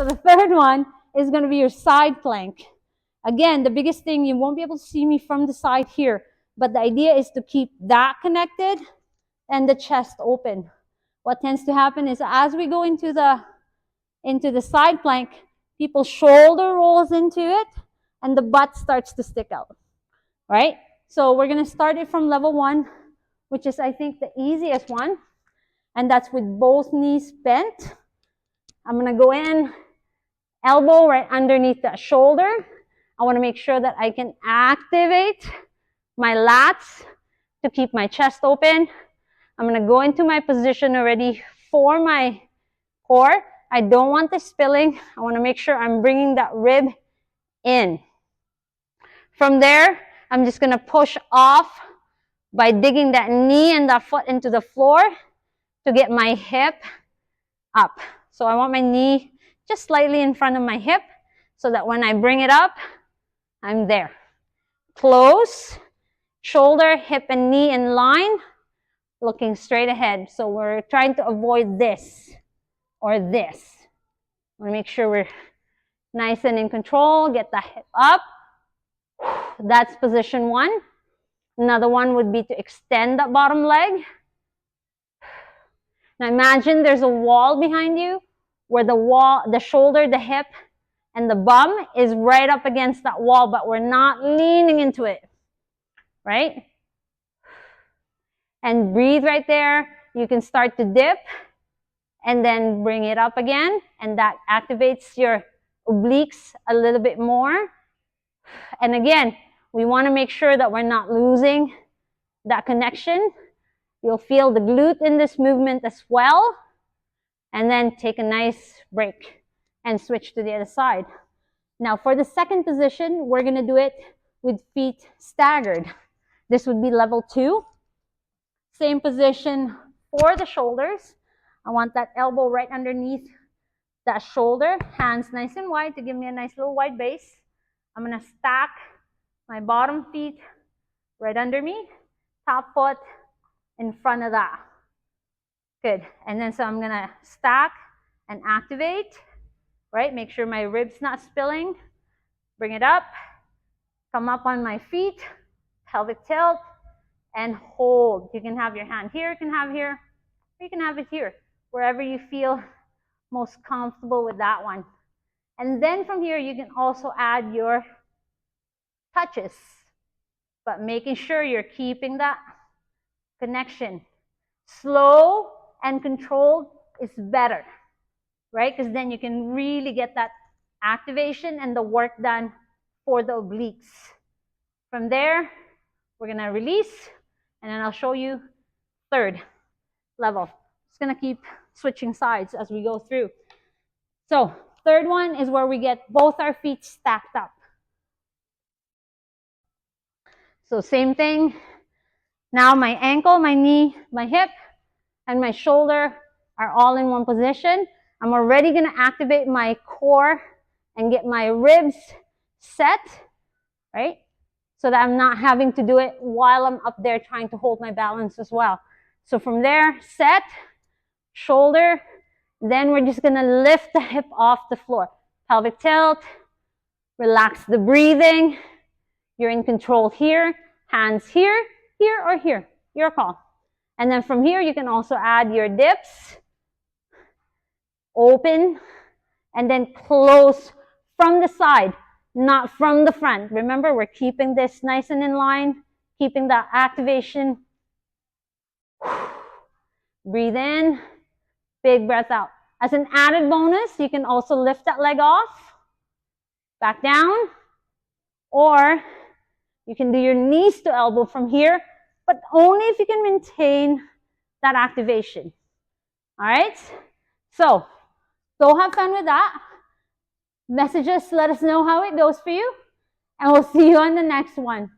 So the third one is going to be your side plank. Again, the biggest thing, you won't be able to see me from the side here, but the idea is to keep that connected and the chest open. What tends to happen is as we go into the side plank, people's shoulder rolls into it and the butt starts to stick out, right? So we're going to start it from level 1, which is, I think, the easiest one. And that's with both knees bent. I'm going to go in, elbow right underneath the shoulder. I want to make sure that I can activate my lats to keep my chest open. I'm going to go into my position already for my core. I don't want this spilling. I want to make sure I'm bringing that rib in. From there, I'm just going to push off by digging that knee and that foot into the floor to get my hip up. So I want my knee just slightly in front of my hip so that when I bring it up, I'm there. Close, shoulder, hip, and knee in line, looking straight ahead. So we're trying to avoid this or this. I want to make sure we're nice and in control. Get the hip up. That's position 1. Another one would be to extend that bottom leg. Now imagine there's a wall behind you where the shoulder, the hip, and the bum is right up against that wall, but we're not leaning into it, right? And breathe right there. You can start to dip and then bring it up again, and that activates your obliques a little bit more. And again, we want to make sure that we're not losing that connection. You'll feel the glute in this movement as well. And then take a nice break and switch to the other side. Now for the second position, we're going to do it with feet staggered. This would be level 2. Same position for the shoulders. I want that elbow right underneath that shoulder. Hands nice and wide to give me a nice little wide base. I'm going to stack my bottom feet right under me. Top foot in front of that. Good. And then so I'm going to stack and activate, right? Make sure my ribs not spilling. Bring it up. Come up on my feet. Pelvic tilt. And hold. You can have your hand here, you can have here, or you can have it here. Wherever you feel most comfortable with that one. And then from here, you can also add your touches. But making sure you're keeping that connection. Slow and controlled is better, right? Because then you can really get that activation and the work done for the obliques. From there, we're going to release, and then I'll show you third level. Just going to keep switching sides as we go through. So third one is where we get both our feet stacked up. So same thing. Now my ankle, my knee, my hip, and my shoulder are all in one position. I'm already going to activate my core and get my ribs set, right? So that I'm not having to do it while I'm up there trying to hold my balance as well. So from there, set, shoulder, then we're just going to lift the hip off the floor. Pelvic tilt, relax the breathing. You're in control here. Hands here, here, or here. Your call. And then from here, you can also add your dips. Open, and then close from the side, not from the front. Remember, we're keeping this nice and in line, keeping that activation. Breathe in, big breath out. As an added bonus, you can also lift that leg off, back down, or you can do your knees to elbow from here, but only if you can maintain that activation. All right? So, go have fun with that. Message us, let us know how it goes for you, and we'll see you on the next one.